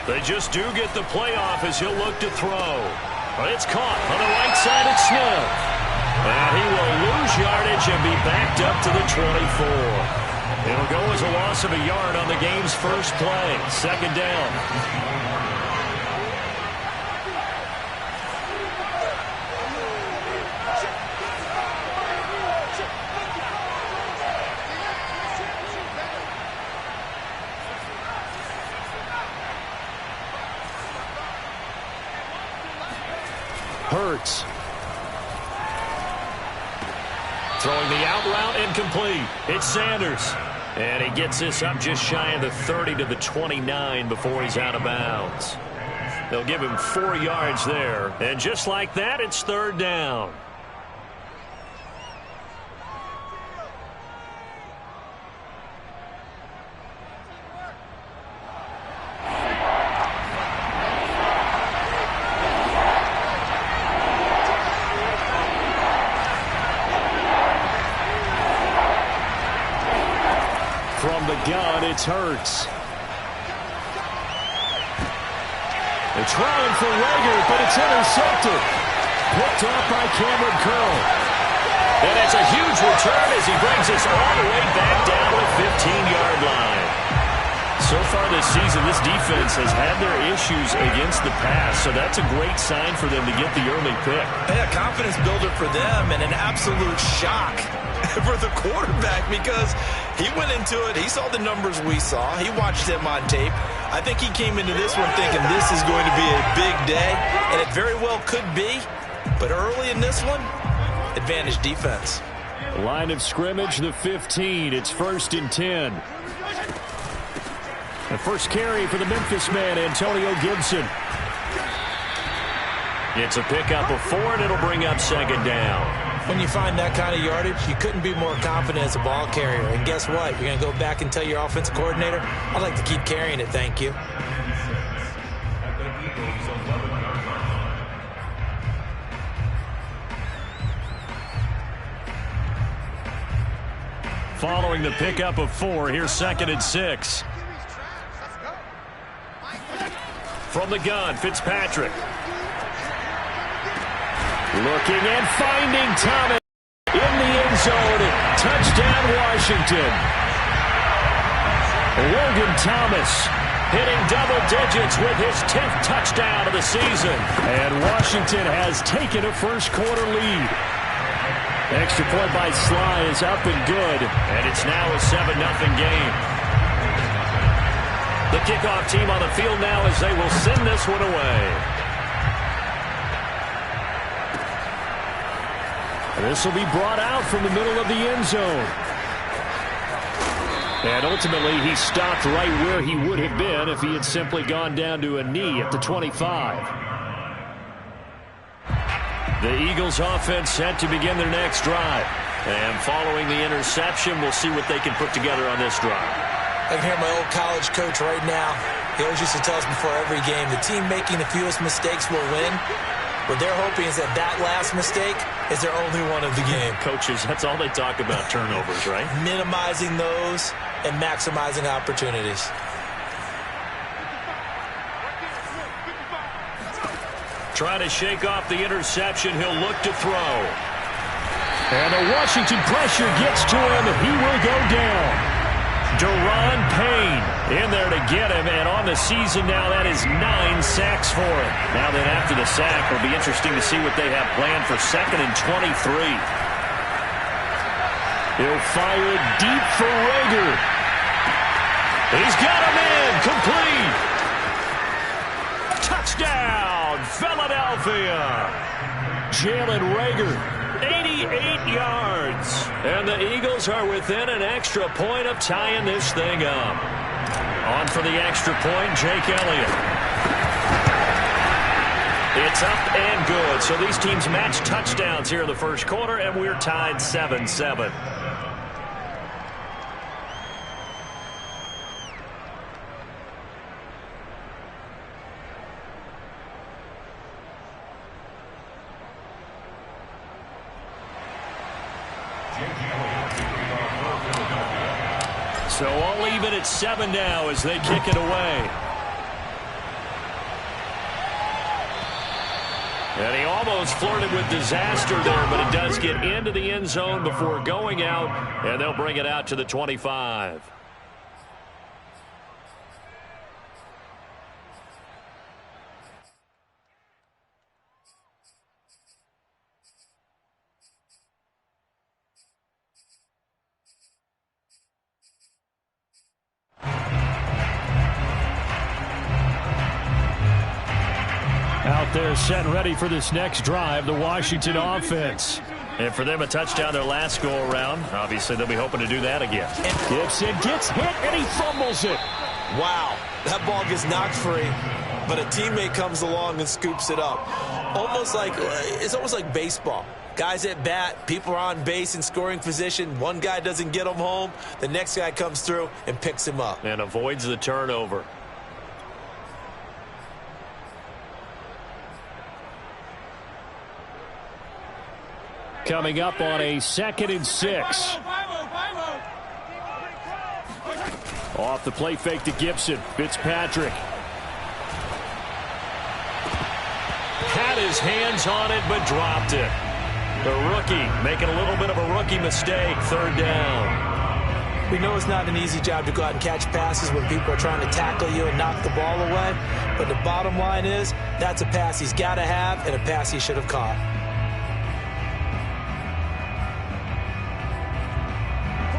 They just do get the playoff as he'll look to throw. It's caught on the right side at Smith. And he will lose yardage and be backed up to the 24. It'll go as a loss of a yard on the game's first play. Second down. Hurts. Throwing the out route incomplete. It's Sanders. And he gets this up just shy of the 30 to the 29 before he's out of bounds. They'll give him 4 yards there. And just like that, it's third down. From the gun, it's Hurts. They're trying for Rager, but it's intercepted. Picked off by Cameron Curl. And it's a huge return as he brings us all the way back down to the 15-yard line. So far this season, this defense has had their issues against the pass, so that's a great sign for them to get the early pick. Yeah, confidence builder for them and an absolute shock for the quarterback because he went into it. He saw the numbers we saw. He watched them on tape. I think he came into this one thinking this is going to be a big day, and it very well could be. But early in this one, advantage defense. Line of scrimmage, the 15. It's 1st and 10. The first carry for the Memphis man, Antonio Gibson. It's a pickup of 4, and it'll bring up second down. When you find that kind of yardage, you couldn't be more confident as a ball carrier. And guess what? You're going to go back and tell your offensive coordinator, I'd like to keep carrying it, thank you. Following the pickup of 4, here's 2nd and 6. From the gun, Fitzpatrick. Looking and finding Thomas in the end zone. Touchdown, Washington. Logan Thomas hitting double digits with his 10th touchdown of the season. And Washington has taken a first-quarter lead. Extra point by Sly is up and good. And it's now a 7-0 game. The kickoff team on the field now as they will send this one away. This will be brought out from the middle of the end zone. And ultimately, he stopped right where he would have been if he had simply gone down to a knee at the 25. The Eagles offense set to begin their next drive. And following the interception, we'll see what they can put together on this drive. I can hear my old college coach right now. He always used to tell us before every game, the team making the fewest mistakes will win. What they're hoping is that that last mistake is their only one of the game. Coaches, that's all they talk about, turnovers, right? Minimizing those and maximizing opportunities. Trying to shake off the interception. He'll look to throw. And the Washington pressure gets to him, and he will go down. Deron Payne in there to get him, and on the season now, that is 9 sacks for him. Now then, after the sack, it'll be interesting to see what they have planned for 2nd and 23. He'll fire it deep for Rager. He's got him in, complete. Touchdown, Philadelphia. Jalen Rager. 88 yards. And the Eagles are within an extra point of tying this thing up. On for the extra point, Jake Elliott. It's up and good. So these teams match touchdowns here in the first quarter, and we're tied 7-7. So all even at 7 now as they kick it away. And he almost flirted with disaster there, but it does get into the end zone before going out, and they'll bring it out to the 25. Out there set and ready for this next drive, the Washington offense. And for them, a touchdown their last go-around. Obviously, they'll be hoping to do that again. Gibson gets hit, and he fumbles it. Wow, that ball gets knocked free, but a teammate comes along and scoops it up. It's almost like baseball. Guys at bat, people are on base in scoring position. One guy doesn't get him home. The next guy comes through and picks him up. And avoids the turnover. Coming up on a 2nd and 6. Off the play fake to Gibson. Fitzpatrick. Had his hands on it, but dropped it. The rookie making a little bit of a rookie mistake. 3rd down. We know it's not an easy job to go out and catch passes when people are trying to tackle you and knock the ball away. But the bottom line is, that's a pass he's got to have and a pass he should have caught.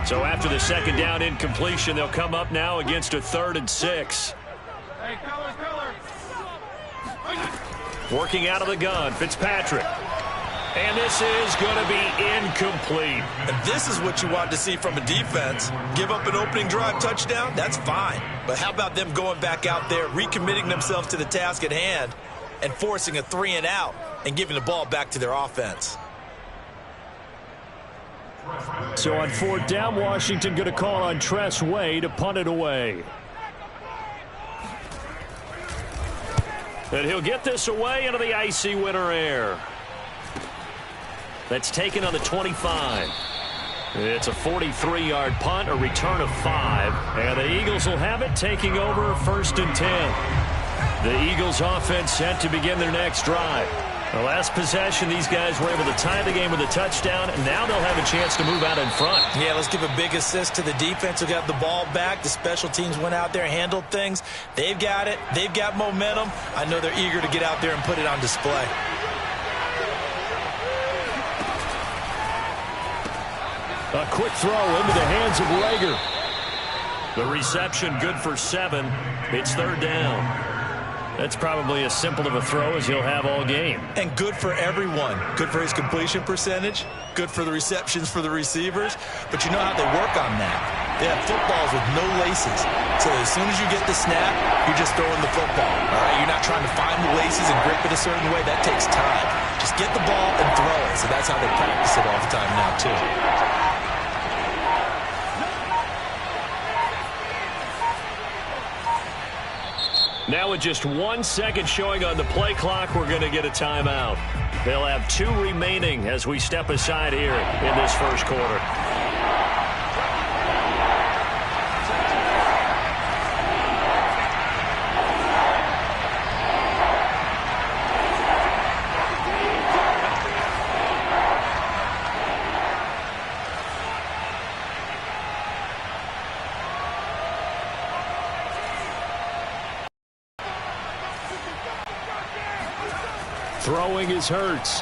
So after the 2nd down incompletion, they'll come up now against a 3rd and 6. Hey, color. Working out of the gun, Fitzpatrick. And this is going to be incomplete. And this is what you want to see from a defense. Give up an opening drive touchdown, that's fine. But how about them going back out there, recommitting themselves to the task at hand, and forcing a 3-and-out and giving the ball back to their offense? So on 4th down, Washington going to call on Tress Way to punt it away. And he'll get this away into the icy winter air. That's taken on the 25. It's a 43-yard punt, a return of 5. And the Eagles will have it, taking over 1st and 10. The Eagles offense set to begin their next drive. The last possession, these guys were able to tie the game with a touchdown, and now they'll have a chance to move out in front. Yeah, let's give a big assist to the defense who got the ball back. The special teams went out there, handled things. They've got it. They've got momentum. I know they're eager to get out there and put it on display. A quick throw into the hands of Rager. The reception good for 7. It's 3rd down. That's probably as simple of a throw as he'll have all game. And good for everyone. Good for his completion percentage. Good for the receptions for the receivers. But you know how they work on that. They have footballs with no laces. So as soon as you get the snap, you're just throwing the football. All right, you're not trying to find the laces and grip it a certain way. That takes time. Just get the ball and throw it. So that's how they practice it all the time now, too. Now with just 1 second showing on the play clock, we're going to get a timeout. They'll have 2 remaining as we step aside here in this first quarter. Throwing is Hurts.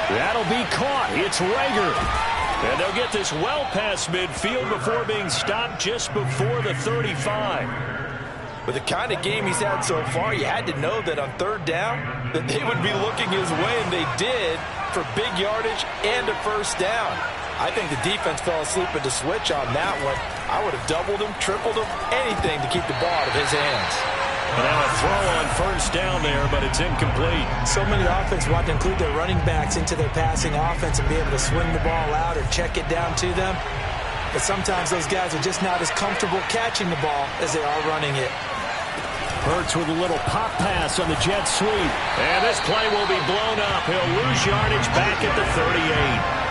That'll be caught. It's Rager. And they'll get this well past midfield before being stopped just before the 35. With the kind of game he's had so far, you had to know that on 3rd down that they would be looking his way, and they did, for big yardage and a 1st down. I think the defense fell asleep at the switch on that one. I would have doubled him, tripled him, anything to keep the ball out of his hands. Now a throw on 1st down there, but it's incomplete. So many offenses want to include their running backs into their passing offense and be able to swing the ball out or check it down to them. But sometimes those guys are just not as comfortable catching the ball as they are running it. Hurts with a little pop pass on the jet sweep. And this play will be blown up. He'll lose yardage back at the 38.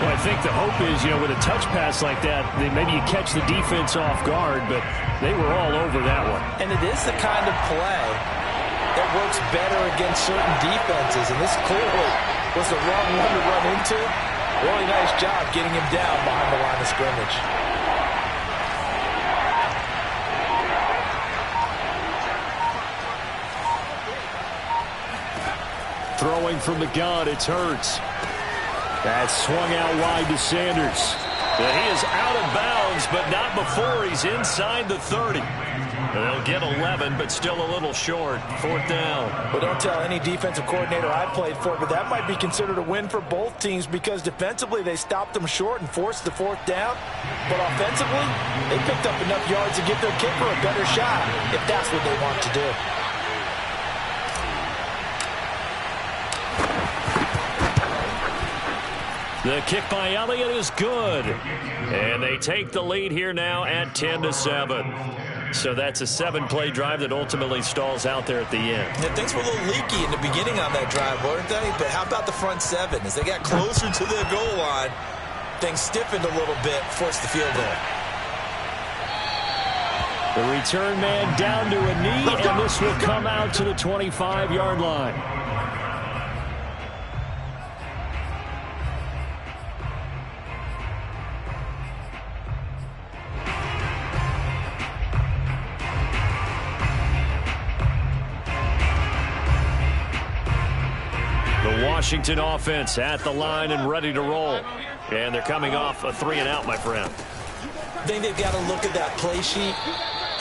Well, I think the hope is, with a touch pass like that, maybe you catch the defense off guard, but they were all over that one. And it is the kind of play that works better against certain defenses, and this clearly was the wrong one to run into. Really nice job getting him down behind the line of scrimmage. Throwing from the gun, it's Hurts. That's swung out wide to Sanders. He is out of bounds, but not before he's inside the 30. They'll get 11, but still a little short. 4th down. Well, don't tell any defensive coordinator I played for, but that might be considered a win for both teams because defensively they stopped them short and forced the 4th down. But offensively, they picked up enough yards to give their kicker a better shot if that's what they want to do. The kick by Elliott is good. And they take the lead here now at 10-7. So that's a 7-play drive that ultimately stalls out there at the end. Yeah, things were a little leaky in the beginning on that drive, weren't they? But how about the front 7? As they got closer to the goal line, things stiffened a little bit, forced the field goal. The return man down to a knee, and this will come out to the 25-yard line. Washington offense at the line and ready to roll. And they're coming off a 3-and-out, my friend. I think they've got to look at that play sheet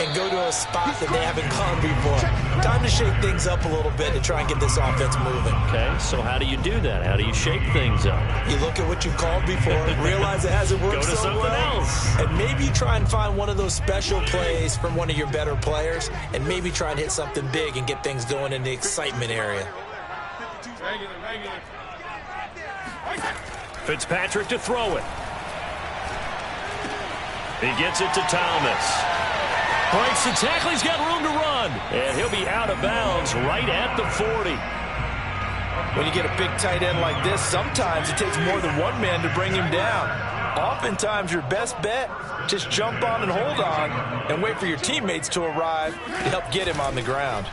and go to a spot that they haven't gone before. Time to shake things up a little bit to try and get this offense moving. Okay, so how do you do that? How do you shake things up? You look at what you've called before, realize it hasn't worked go to so something well, else. and maybe try and find one of those special plays from one of your better players, and maybe try and hit something big and get things going in the excitement area. Fitzpatrick to throw it. He gets it to Thomas. Breaks the tackle. He's got room to run. And he'll be out of bounds right at the 40. When you get a big tight end like this, sometimes it takes more than one man to bring him down. Oftentimes, your best bet, just jump on and hold on and wait for your teammates to arrive to help get him on the ground.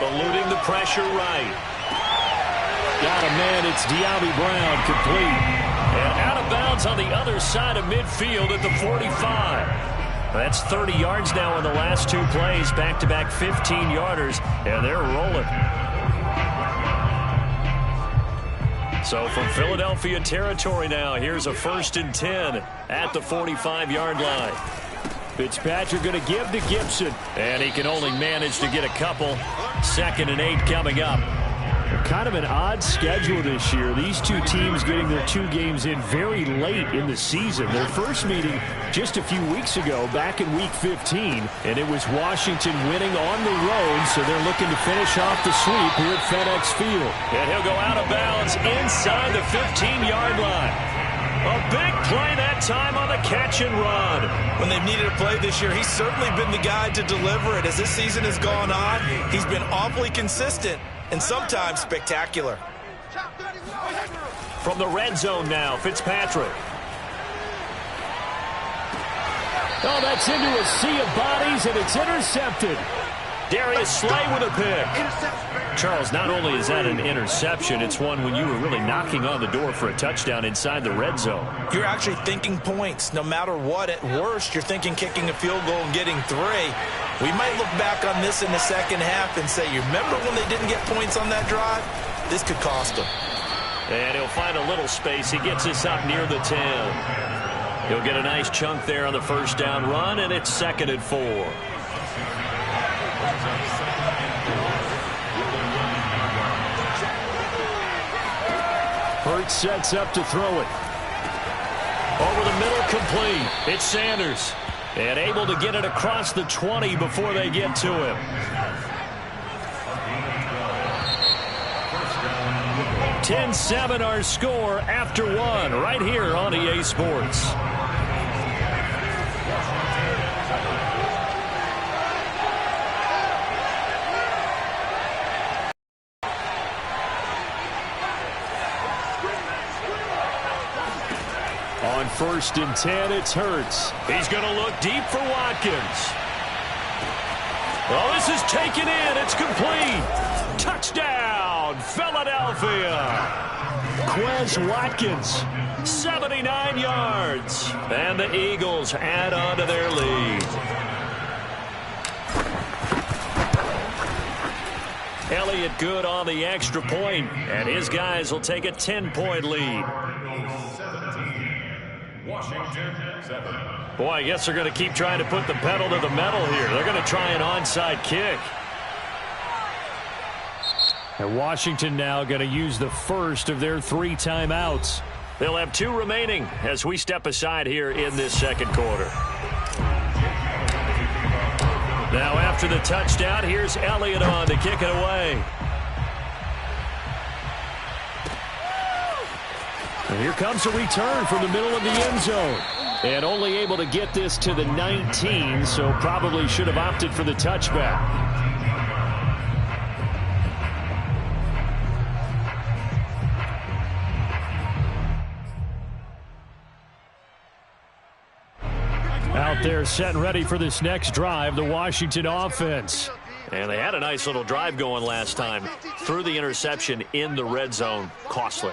Eluding the pressure right. Got a man. It's De'Ami Brown complete. And out of bounds on the other side of midfield at the 45. That's 30 yards now in the last 2 plays. Back-to-back 15-yarders. And they're rolling. So from Philadelphia territory now, here's a 1st and 10 at the 45-yard line. Fitzpatrick going to give to Gibson. And he can only manage to get a couple. 2nd and 8 coming up. Kind of an odd schedule this year. These two teams getting their 2 games in very late in the season. Their first meeting just a few weeks ago, back in Week 15, and it was Washington winning on the road, so they're looking to finish off the sweep here at FedEx Field. And he'll go out of bounds inside the 15-yard line. A big play that time on the catch and run. When they've needed a play this year, he's certainly been the guy to deliver it. As this season has gone on, he's been awfully consistent and sometimes spectacular. From the red zone now, Fitzpatrick. Oh, that's into a sea of bodies, and it's intercepted. Darius Slay with a pick. Charles, not only is that an interception, it's one when you were really knocking on the door for a touchdown inside the red zone. You're actually thinking points. No matter what, at worst, you're thinking kicking a field goal and getting 3. We might look back on this in the second half and say, you remember when they didn't get points on that drive? This could cost them. And he'll find a little space. He gets this up near the 10. He'll get a nice chunk there on the 1st down run, and it's 2nd and 4. Hurts sets up to throw it. Over the middle, complete. It's Sanders. And able to get it across the 20 before they get to him. "10-7 our score after 1 right here on EA Sports. On 1st and 10, it's Hurts. He's going to look deep for Watkins. Oh, this is taken in. It's complete. Touchdown, Philadelphia. Quez Watkins, 79 yards. And the Eagles add on to their lead. Elliott good on the extra point, and his guys will take a 10-point lead. Washington, 7. Boy, I guess they're going to keep trying to put the pedal to the metal here. They're going to try an onside kick. And Washington now going to use the first of their 3 timeouts. They'll have 2 remaining as we step aside here in this second quarter. Now after the touchdown, here's Elliott on to kick it away. And here comes a return from the middle of the end zone. And only able to get this to the 19, so probably should have opted for the touchback. Out there set and ready for this next drive, the Washington offense. And they had a nice little drive going last time. Threw the interception in the red zone. Costly.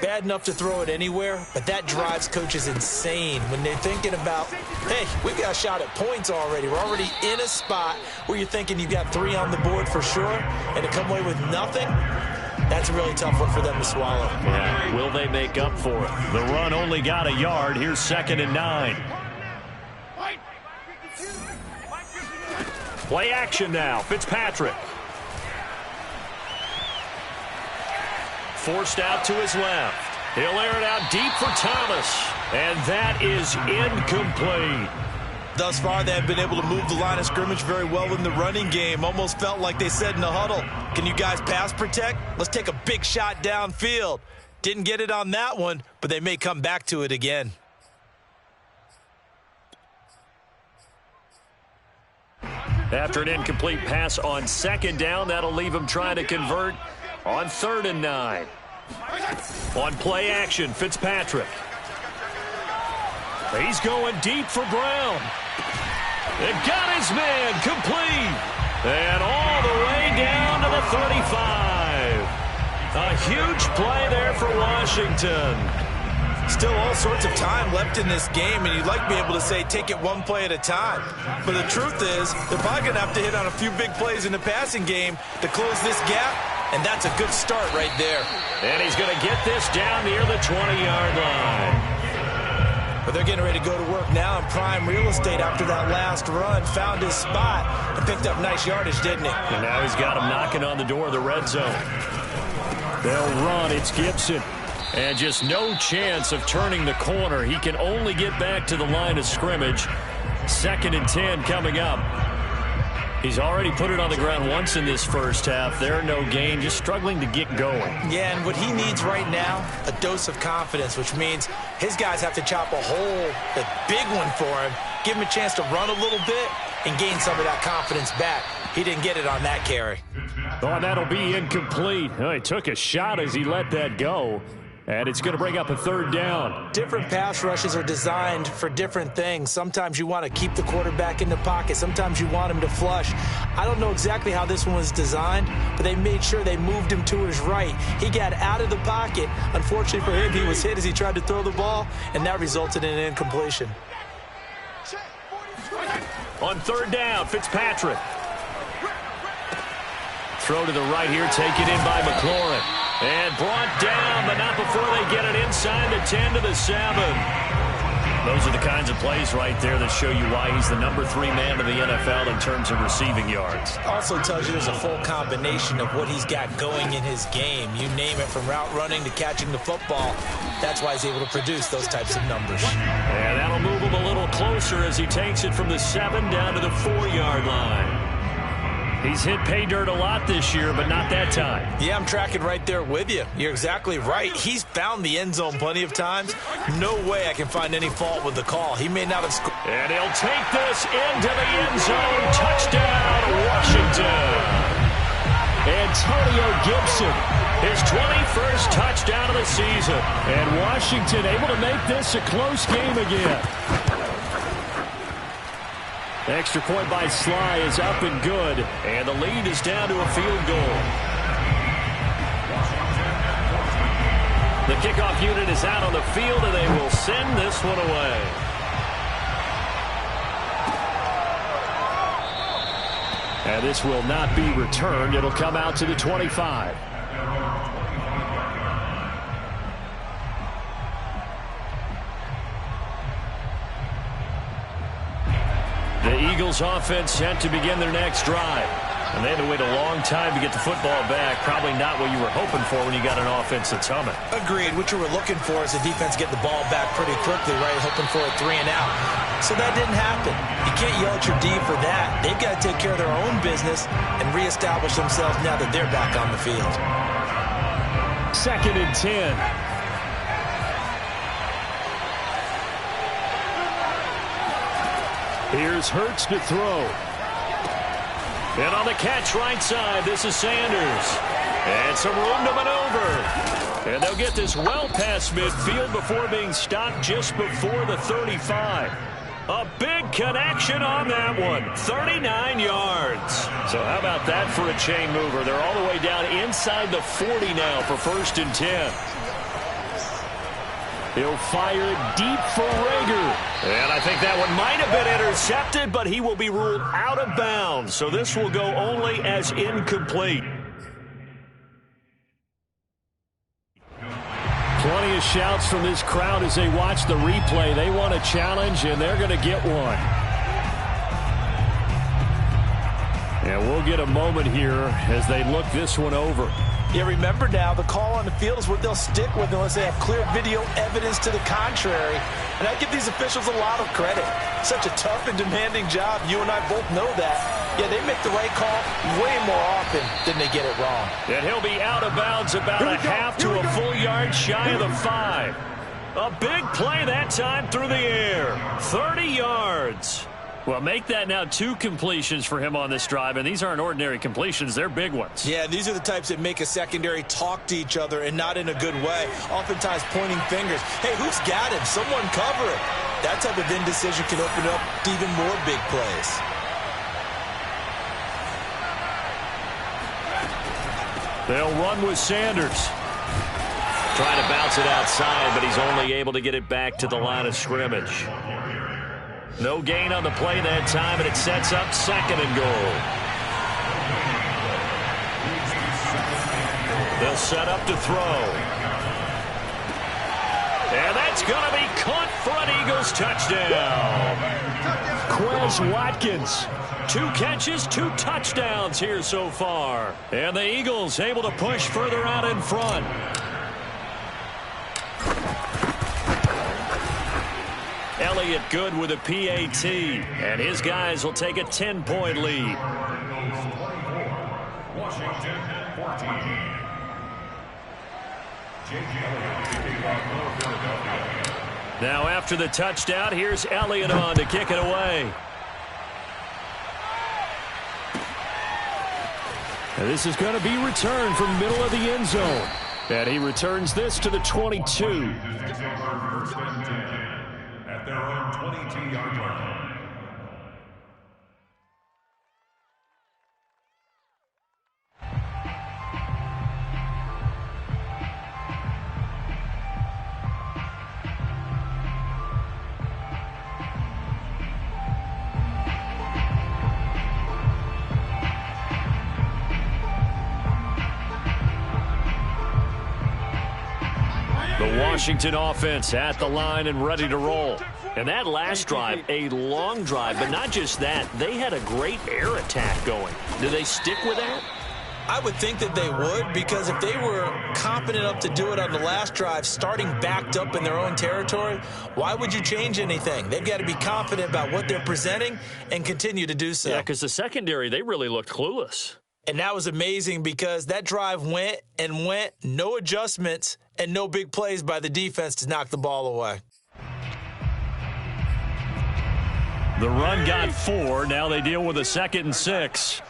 Bad enough to throw it anywhere, but that drives coaches insane when they're thinking about, hey, we've got a shot at points already. We're already in a spot where you're thinking you've got 3 on the board for sure, and to come away with nothing, that's a really tough one for them to swallow. Yeah, will they make up for it? The run only got a yard. Here's 2nd and 9. Play action now. Fitzpatrick. Forced out to his left. He'll air it out deep for Thomas. And that is incomplete. Thus far, they have been able to move the line of scrimmage very well in the running game. Almost felt like they said in the huddle, can you guys pass protect? Let's take a big shot downfield. Didn't get it on that one, but they may come back to it again. After an incomplete pass on 2nd down, that'll leave him trying to convert on 3rd and 9. On play action, Fitzpatrick. He's going deep for Brown. And got his man complete. And all the way down to the 35. A huge play there for Washington. Still all sorts of time left in this game, and you'd like to be able to say take it one play at a time. But the truth is, they're probably going to have to hit on a few big plays in the passing game to close this gap, and that's a good start right there. And he's going to get this down near the 20-yard line. But they're getting ready to go to work now in prime real estate after that last run. Found his spot and picked up nice yardage, didn't he? And now he's got him knocking on the door of the red zone. They'll run. It's Gibson. And just no chance of turning the corner. He can only get back to the line of scrimmage. 2nd and 10 coming up. He's already put it on the ground once in this first half. There, no gain, just struggling to get going. Yeah, and what he needs right now, a dose of confidence, which means his guys have to chop a hole, a big one for him, give him a chance to run a little bit and gain some of that confidence back. He didn't get it on that carry. Oh, that'll be incomplete. Oh, he took a shot as he let that go. And it's going to bring up a 3rd down. Different pass rushes are designed for different things. Sometimes you want to keep the quarterback in the pocket. Sometimes you want him to flush. I don't know exactly how this one was designed, but they made sure they moved him to his right. He got out of the pocket. Unfortunately for him, he was hit as he tried to throw the ball, and that resulted in an incompletion. On 3rd down, Fitzpatrick. Throw to the right here, taken in by McLaurin. And brought down, but not before they get it inside the 10 to the 7. Those are the kinds of plays right there that show you why he's the number 3 man of the NFL in terms of receiving yards. Also tells you there's a full combination of what he's got going in his game. You name it, from route running to catching the football. That's why he's able to produce those types of numbers. And that'll move him a little closer as he takes it from the 7 down to the 4-yard line. He's hit pay dirt a lot this year, but not that time. Yeah, I'm tracking right there with you. You're exactly right. He's found the end zone plenty of times. No way I can find any fault with the call. He may not have scored. And he'll take this into the end zone. Touchdown, Washington. Antonio Gibson, his 21st touchdown of the season. And Washington able to make this a close game again. Extra point by Sly is up and good, and the lead is down to a field goal. The kickoff unit is out on the field, and they will send this one away. And this will not be returned. It'll come out to the 25. The Eagles offense set to begin their next drive. And they had to wait a long time to get the football back. Probably not what you were hoping for when you got an offense that's humming. Agreed. What you were looking for is the defense get the ball back pretty quickly, right? Hoping for a 3 and out. So that didn't happen. You can't yell at your D for that. They've got to take care of their own business and reestablish themselves now that they're back on the field. 2nd and 10. Here's Hurts to throw. And on the catch right side, this is Sanders. And some room to maneuver. And they'll get this well past midfield before being stopped just before the 35. A big connection on that one. 39 yards. So how about that for a chain mover? They're all the way down inside the 40 now for 1st and 10. He'll fire it deep for Rager. And I think that one might have been intercepted, but he will be ruled out of bounds. So this will go only as incomplete. Plenty of shouts from this crowd as they watch the replay. They want a challenge, and they're going to get one. And we'll get a moment here as they look this one over. Yeah, remember now, the call on the field is what they'll stick with unless they have clear video evidence to the contrary. And I give these officials a lot of credit. Such a tough and demanding job. You and I both know that. Yeah, they make the right call way more often than they get it wrong. And he'll be out of bounds about a half to a full yard shy of the 5. A big play that time through the air. 30 yards. Well, make that now 2 completions for him on this drive, and these aren't ordinary completions. They're big ones. Yeah, these are the types that make a secondary talk to each other and not in a good way, oftentimes pointing fingers. Hey, who's got him? Someone cover it. That type of indecision can open up even more big plays. They'll run with Sanders. Trying to bounce it outside, but he's only able to get it back to the line of scrimmage. No gain on the play that time, and it sets up 2nd and goal. They'll set up to throw. And that's going to be caught for an Eagles touchdown. Quez Watkins. 2 catches, 2 touchdowns here so far. And the Eagles able to push further out in front. Elliott good with a PAT, and his guys will take a 10-point lead. Washington 14. Now after the touchdown, here's Elliott on to kick it away. And this is going to be returned from middle of the end zone. And he returns this to the 22. At their own 22-yard line. The Washington offense at the line and ready to roll. And that last drive, a long drive, but not just that. They had a great air attack going. Do they stick with that? I would think that they would, because if they were confident enough to do it on the last drive, starting backed up in their own territory, why would you change anything? They've got to be confident about what they're presenting and continue to do so. Yeah, because the secondary, they really looked clueless. And that was amazing because that drive went and went, no adjustments, and no big plays by the defense to knock the ball away. The run got 4. Now they deal with a 2nd and 6.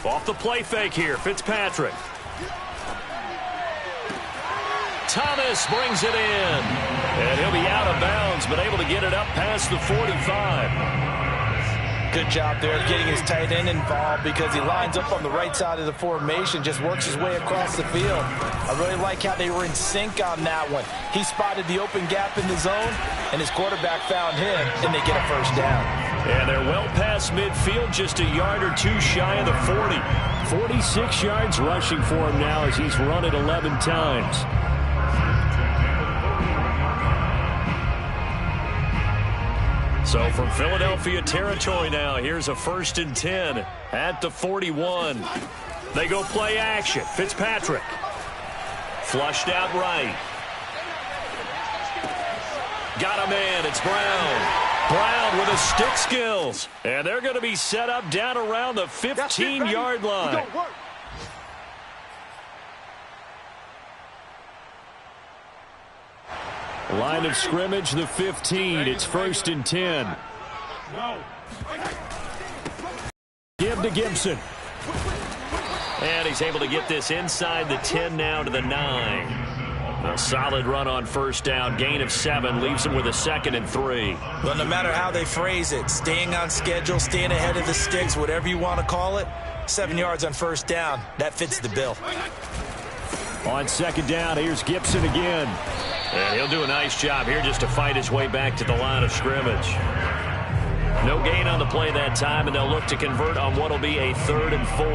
Off the play fake here, Fitzpatrick. Thomas brings it in. And he'll be out of bounds, but able to get it up past the 45. Good job there getting his tight end involved because he lines up on the right side of the formation, just works his way across the field. I really like how they were in sync on that one. He spotted the open gap in the zone, and his quarterback found him, and they get a first down. And they're well past midfield, just a yard or two shy of the 40. 46 yards rushing for him now as he's run it 11 times. So from Philadelphia territory now, here's a 1st and 10 at the 41. They go play action. Fitzpatrick. Flushed out right. Got a man. It's Brown. Brown with his stick skills. And they're going to be set up down around the 15-yard line. Line of scrimmage, the 15. It's 1st and 10. Give to Gibson. And he's able to get this inside the 10 now to the 9. A solid run on first down. Gain of 7 leaves him with a 2nd and 3. Well, no matter how they phrase it, staying on schedule, staying ahead of the sticks, whatever you want to call it, 7 yards on first down, that fits the bill. On 2nd down, here's Gibson again. And he'll do a nice job here just to fight his way back to the line of scrimmage. No gain on the play that time, and they'll look to convert on what will be a 3rd and 4.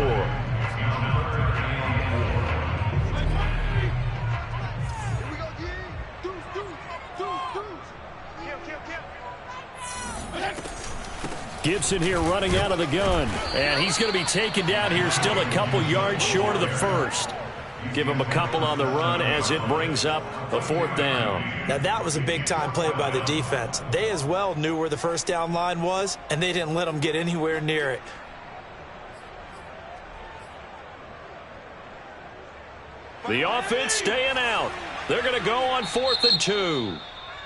Gibson here running out of the gun. And he's going to be taken down here still a couple yards short of the 1st. Give him a couple on the run as it brings up a 4th down. Now that was a big-time play by the defense. They as well knew where the first down line was, and they didn't let them get anywhere near it. The offense staying out. They're going to go on 4th and 2.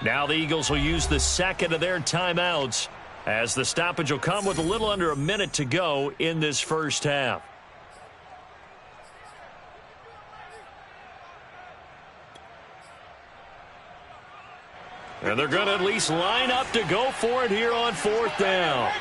Now the Eagles will use the 2nd of their timeouts as the stoppage will come with a little under a minute to go in this first half. And they're going to at least line up to go for it here on 4th down.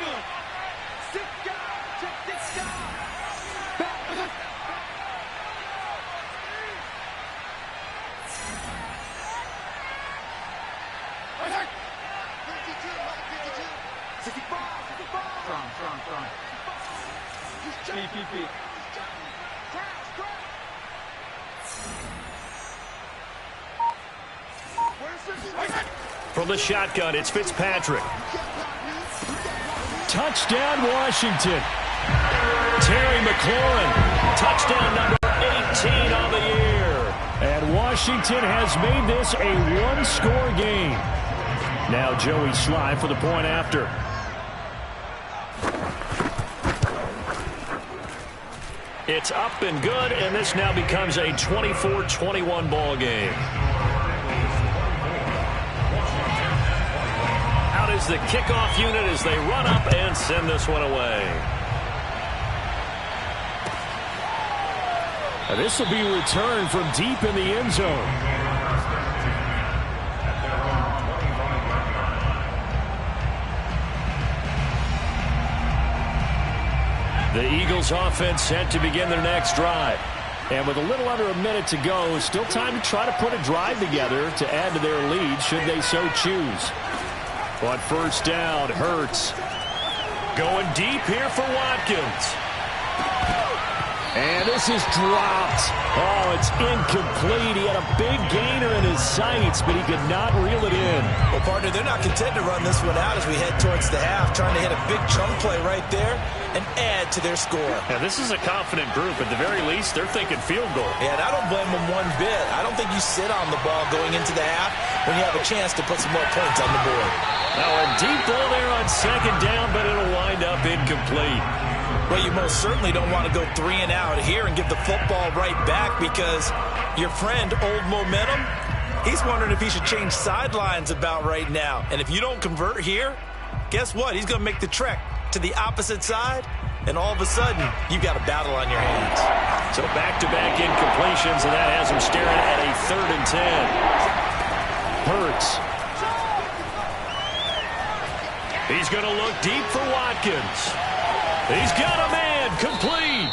From the shotgun, it's Fitzpatrick. Touchdown, Washington. Terry McLaurin, touchdown number 18 on the year. And Washington has made this a one-score game. Now Joey Sly for the point after. It's up and good, and this now becomes a 24-21 ball game. Out is the kickoff unit as they run up and send this one away. And this will be returned from deep in the end zone. The Eagles offense set to begin their next drive. And with a little under a minute to go, still time to try to put a drive together to add to their lead should they so choose. On first down, Hurts. Going deep here for Watkins. And this is dropped. Oh, it's incomplete. He had a big gainer in his sights, but he could not reel it in. Well, partner, they're not content to run this one out as we head towards the half, trying to hit a big chunk play right there and add to their score. Yeah, this is a confident group. At the very least, they're thinking field goal. Yeah, and I don't blame them one bit. I don't think you sit on the ball going into the half when you have a chance to put some more points on the board. Now a deep ball there on second down, but it'll wind up incomplete. Well, you most certainly don't want to go 3 and out here and give the football right back because your friend, Old Momentum, he's wondering if he should change sidelines about right now. And if you don't convert here, guess what? He's going to make the trek to the opposite side and all of a sudden, you've got a battle on your hands. So back-to-back incompletions, and that has him staring at a 3rd and 10. Hurts. He's going to look deep for Watkins. He's got a man, complete.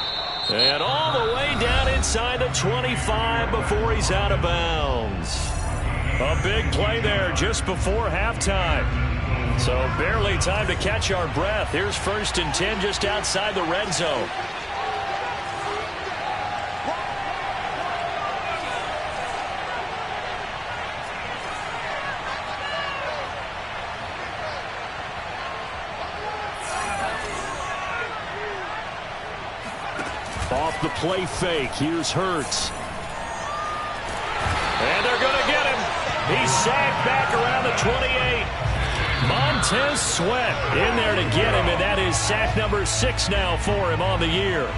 And all the way down inside the 25 before he's out of bounds. A big play there just before halftime. So barely time to catch our breath. Here's 1st and 10 just outside the red zone. Off the play fake. Here's Hurts. And they're going to get him. He's sacked back around the 28. Montez Sweat in there to get him, and that is sack number 6 now for him on the year.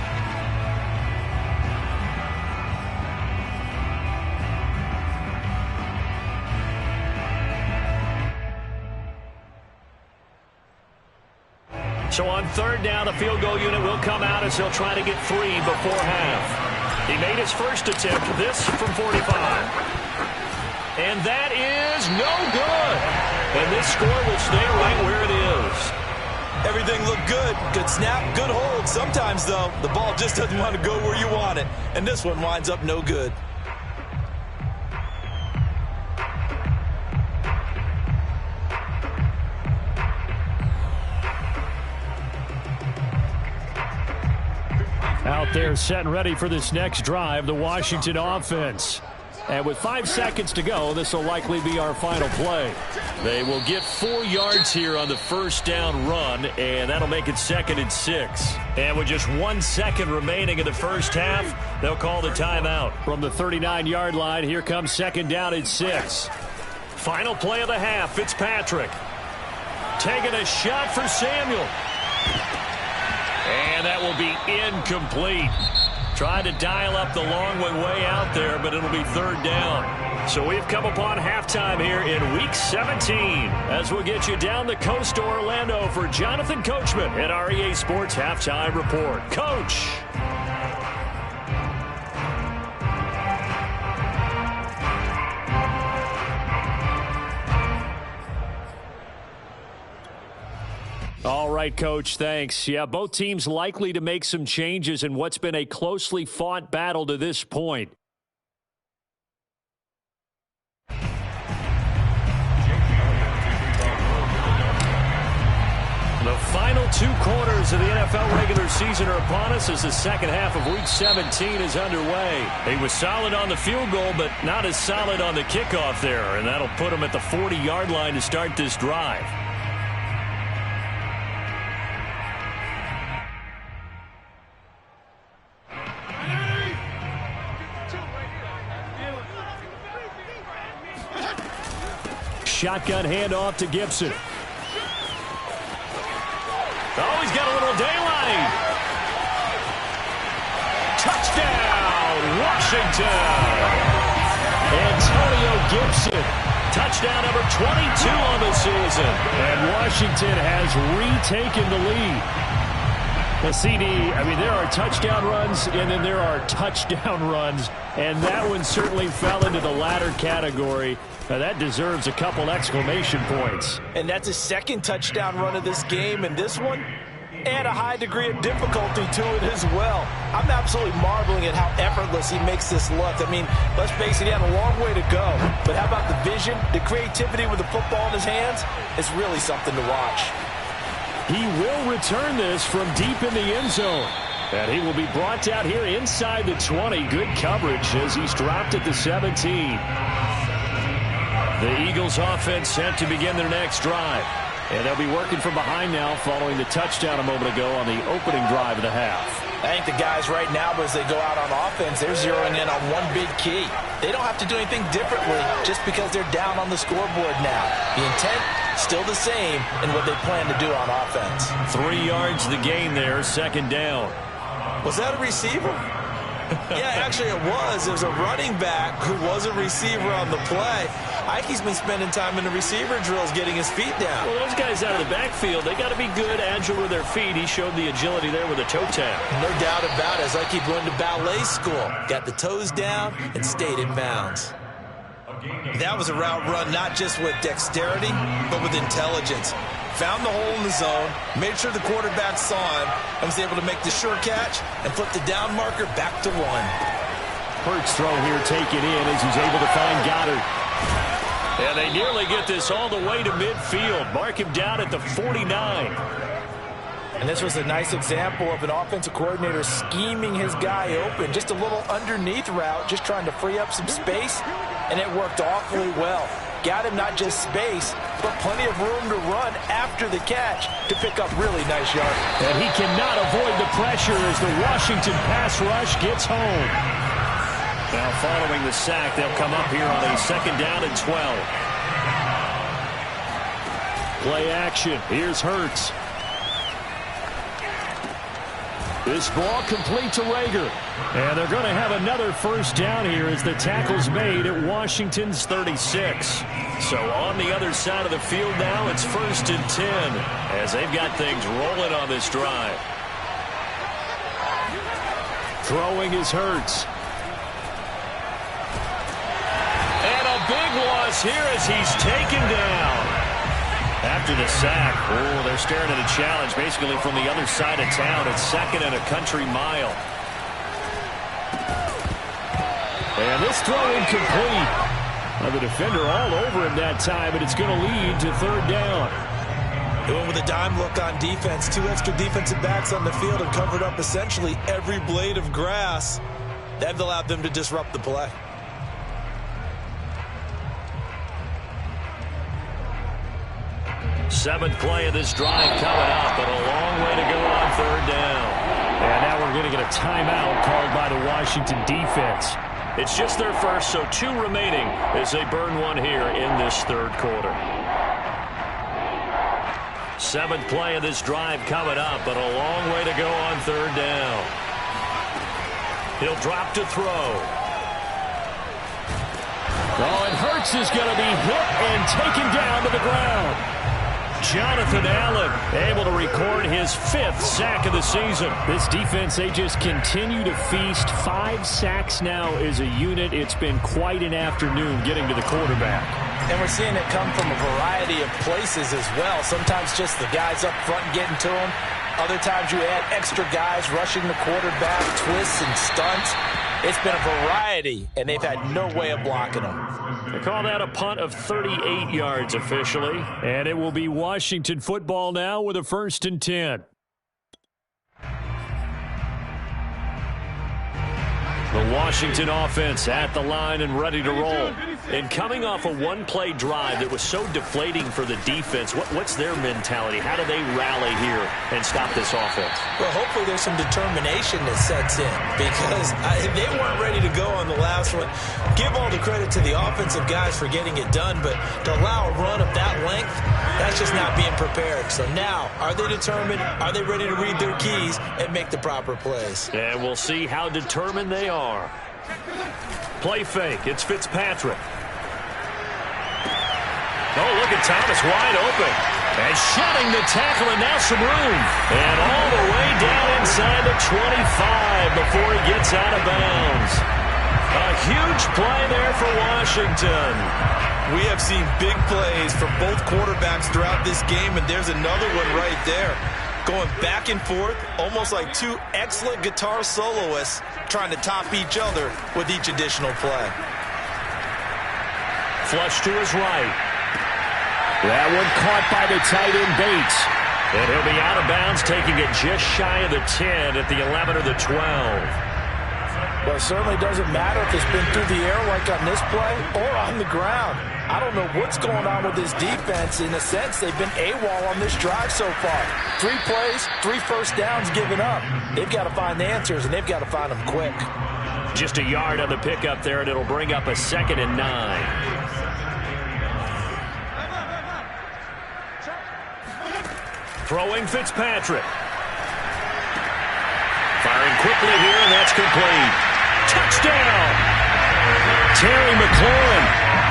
So on 3rd down, the field goal unit will come out as he'll try to get 3 before half. He made his first attempt, this from 45. And that is no good. And this score will stay right where it is. Everything looked good. Good snap, good hold. Sometimes, though, the ball just doesn't want to go where you want it. And this one winds up no good. Out there set and ready for this next drive, the Washington offense. And with 5 seconds to go, this will likely be our final play. They will get 4 yards here on the 1st down run, and that'll make it 2nd and 6. And with just 1 second remaining in the first half, they'll call the timeout. From the 39-yard line, here comes 2nd down and 6. Final play of the half, Fitzpatrick. Taking a shot for Samuel. And that will be incomplete. Tried to dial up the long one way out there, but it'll be 3rd down. So we've come upon halftime here in Week 17 as we'll get you down the coast to Orlando for Jonathan Coachman at our EA Sports Halftime Report. Coach. All right, Coach, thanks. Yeah, both teams likely to make some changes in what's been a closely fought battle to this point. The final 2 quarters of the NFL regular season are upon us as the second half of Week 17 is underway. He was solid on the field goal, but not as solid on the kickoff there, and that'll put him at the 40-yard line to start this drive. Shotgun handoff to Gibson. Oh, he's got a little daylight. Touchdown, Washington. Antonio Gibson. Touchdown number 22 on the season. And Washington has retaken the lead. The CD, I mean, there are touchdown runs, and then there are touchdown runs. And that one certainly fell into the latter category. Now, that deserves a couple exclamation points. And that's his 2nd touchdown run of this game, and this one, and a high degree of difficulty to it as well. I'm absolutely marveling at how effortless he makes this look. I mean, let's face it, he had a long way to go. But how about the vision, the creativity with the football in his hands? It's really something to watch. He will return this from deep in the end zone. And he will be brought out here inside the 20. Good coverage as he's dropped at the 17. The Eagles offense set to begin their next drive. And they'll be working from behind now following the touchdown a moment ago on the opening drive of the half. I think the guys right now, as they go out on offense, they're zeroing in on one big key. They don't have to do anything differently just because they're down on the scoreboard now. The intent, still the same in what they plan to do on offense. 3 yards the gain there, 2nd down. Was that a receiver? Yeah, actually it was. It was a running back who was a receiver on the play. Ike's been spending time in the receiver drills getting his feet down. Well, those guys out of the backfield, they got to be good, agile with their feet. He showed the agility there with a toe tap. No doubt about it. As Ike went to ballet school, got the toes down and stayed in bounds. That was a route run not just with dexterity, but with intelligence. Found the hole in the zone, made sure the quarterback saw him, and was able to make the sure catch and flip the down marker back to 1. Hurts throw here taken in as he's able to find Goddard. And they nearly get this all the way to midfield. Mark him down at the 49. And this was a nice example of an offensive coordinator scheming his guy open. Just a little underneath route, just trying to free up some space, and it worked awfully well. Got him not just space, but plenty of room to run after the catch to pick up really nice yards. And he cannot avoid the pressure as the Washington pass rush gets home. Now following the sack, they'll come up here on a 2nd down and 12. Play action. Here's Hurts. This ball complete to Rager. And they're going to have another 1st down here as the tackle's made at Washington's 36. So on the other side of the field now, it's 1st and 10 as they've got things rolling on this drive. Throwing is Hurts. And a big loss here as he's taken down. After the sack, they're staring at a challenge basically from the other side of town. It's 2nd and a country mile. And this throw incomplete. The defender all over him that time, but it's going to lead to 3rd down. They went with a dime look on defense. 2 extra defensive backs on the field and covered up essentially every blade of grass. That allowed them to disrupt the play. Seventh play of this drive coming up, but a long way to go on 3rd down. And now we're going to get a timeout called by the Washington defense. It's just their first, so 2 remaining as they burn one here in this 3rd quarter. 7th play of this drive coming up, but a long way to go on 3rd down. He'll drop to throw. Oh, and Hurts is going to be hit and taken down to the ground. Jonathan Allen able to record his 5th sack of the season. This defense, they just continue to feast. 5 sacks now as a unit. It's been quite an afternoon getting to the quarterback. And we're seeing it come from a variety of places as well. Sometimes just the guys up front getting to him. Other times you add extra guys rushing the quarterback, twists and stunts. It's been a variety, and they've had no way of blocking them. They call that a punt of 38 yards officially. And it will be Washington football now with a 1st and 10. The Washington offense at the line and ready to roll. And coming off a one-play drive that was so deflating for the defense, what's their mentality? How do they rally here and stop this offense? Well, hopefully there's some determination that sets in because they weren't ready to go on the last one. Give all the credit to the offensive guys for getting it done, but to allow a run of that length, that's just not being prepared. So now, are they determined? Are they ready to read their keys and make the proper plays? And we'll see how determined they are. Play fake. It's Fitzpatrick. Oh, look at Thomas wide open. And shutting the tackle, and now some room. And all the way down inside the 25 before he gets out of bounds. A huge play there for Washington. We have seen big plays from both quarterbacks throughout this game, and there's another one right there. Going back and forth, almost like 2 excellent guitar soloists trying to top each other with each additional play. Flush to his right. That one caught by the tight end Bates. And he'll be out of bounds, taking it just shy of the 10 at the 11 or the 12. Well, it certainly doesn't matter if it's been through the air like on this play or on the ground. I don't know what's going on with this defense. In a sense, they've been AWOL on this drive so far. 3 plays, 3 first downs given up. They've got to find the answers, and they've got to find them quick. Just a yard on the pickup there, and it'll bring up a 2nd and 9. Throwing Fitzpatrick. Firing quickly here, and that's complete. Touchdown! Terry McLaurin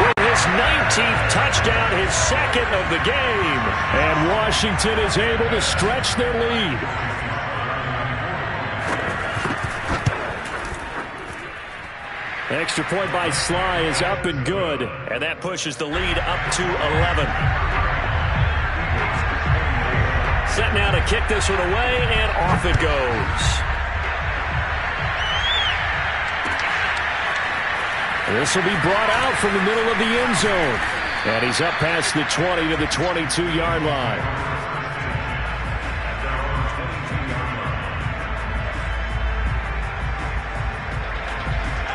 with his 19th touchdown, his second of the game. And Washington is able to stretch their lead. Extra point by Sly is up and good. And that pushes the lead up to 11. Set now to kick this one away, and off it goes. This will be brought out from the middle of the end zone. And he's up past the 20 to the 22-yard line.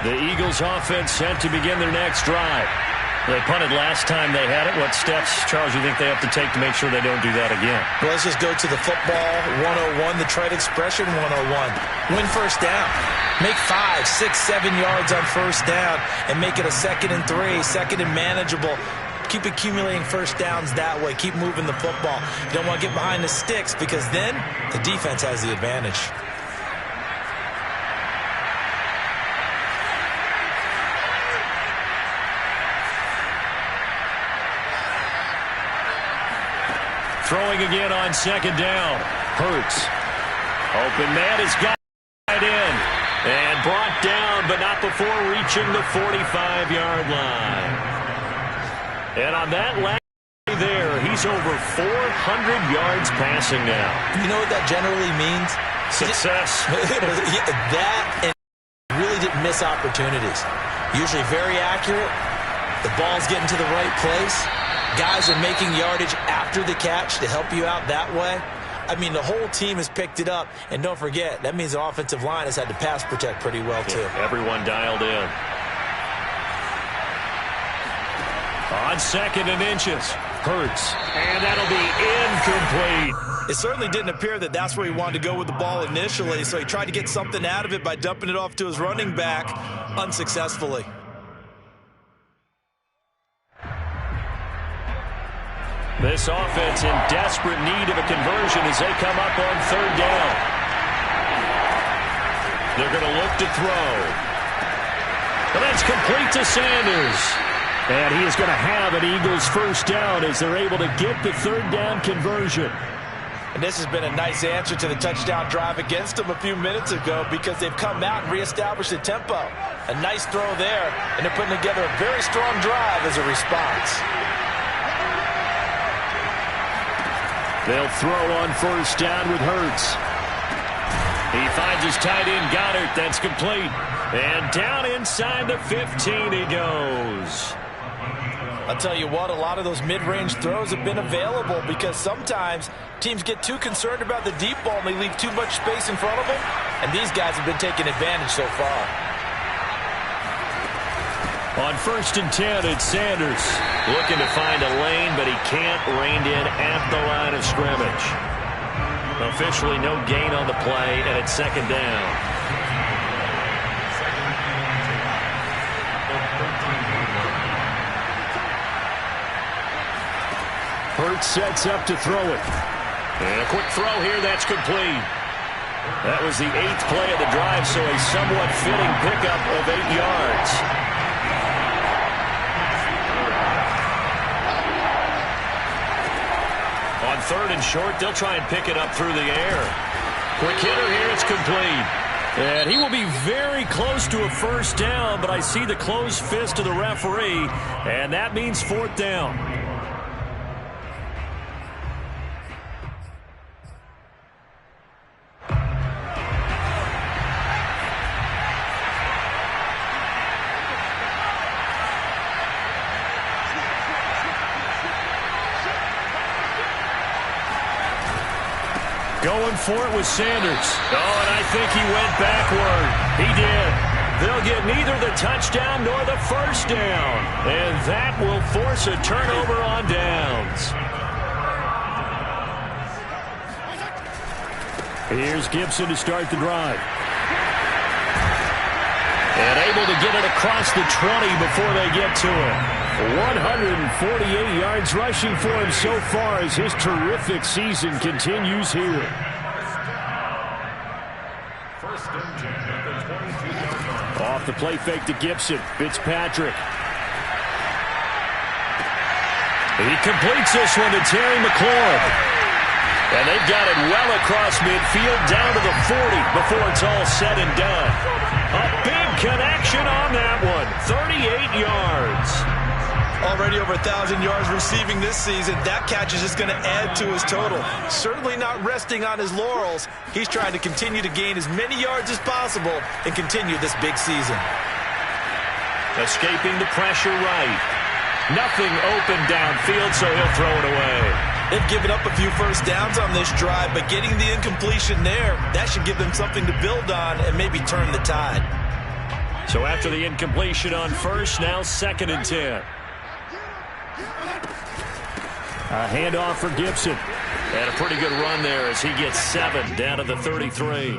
The Eagles offense set to begin their next drive. They punted last time they had it. What steps, Charles, you think they have to take to make sure they don't do that again? Well, let's just go to the football 101, the trade expression 101. Win first down. Make 5, 6, 7 yards on first down and make it a 2nd and 3, 2nd and manageable. Keep accumulating first downs that way. Keep moving the football. You don't want to get behind the sticks because then the defense has the advantage. Throwing again on second down. Hurts. Open man has got right in. And brought down, but not before reaching the 45-yard line. And on that last play there, he's over 400 yards passing now. You know what that generally means? Success. That and really didn't miss opportunities. Usually very accurate. The ball's getting to the right place. Guys are making yardage after the catch to help you out that way. I mean, the whole team has picked it up. And don't forget, that means the offensive line has had to pass protect pretty well, too. Yeah, everyone dialed in. On 2nd and inches. Hurts. And that'll be incomplete. It certainly didn't appear that that's where he wanted to go with the ball initially, so he tried to get something out of it by dumping it off to his running back unsuccessfully. This offense in desperate need of a conversion as they come up on 3rd down. They're going to look to throw. And that's complete to Sanders. And he is going to have an Eagles first down as they're able to get the 3rd down conversion. And this has been a nice answer to the touchdown drive against them a few minutes ago because they've come out and reestablished the tempo. A nice throw there, and they're putting together a very strong drive as a response. They'll throw on first down with Hurts. He finds his tight end, Goddard. That's complete. And down inside the 15 he goes. I'll tell you what, a lot of those mid-range throws have been available because sometimes teams get too concerned about the deep ball and they leave too much space in front of them. And these guys have been taking advantage so far. On 1st and 10, it's Sanders. Looking to find a lane, but he can't rein in at the line of scrimmage. Officially no gain on the play, and it's 2nd down. Hurts sets up to throw it. And a quick throw here, that's complete. That was the 8th play of the drive, so a somewhat fitting pickup of 8 yards. On 3rd and short, they'll try and pick it up through the air. Quick hitter here, it's complete. And he will be very close to a first down, but I see the closed fist of the referee, and that means 4th down. Going for it with Sanders. Oh, and I think he went backward. He did. They'll get neither the touchdown nor the first down. And that will force a turnover on downs. Here's Gibson to start the drive. And able to get it across the 20 before they get to it. 148 yards rushing for him so far as his terrific season continues here. the play fake to Gibson. Fitzpatrick. He completes this one to Terry McLaurin. And they've got it well across midfield down to the 40 before it's all said and done. A big connection on that one. 38 yards. Already over 1,000 yards receiving this season. That catch is just going to add to his total. Certainly not resting on his laurels. He's trying to continue to gain as many yards as possible and continue this big season. Escaping the pressure right. Nothing open downfield, so he'll throw it away. They've given up a few first downs on this drive, but getting the incompletion there, that should give them something to build on and maybe turn the tide. So after the incompletion on first, now 2nd and 10. A handoff for Gibson. And a pretty good run there as he gets 7 down to the 33.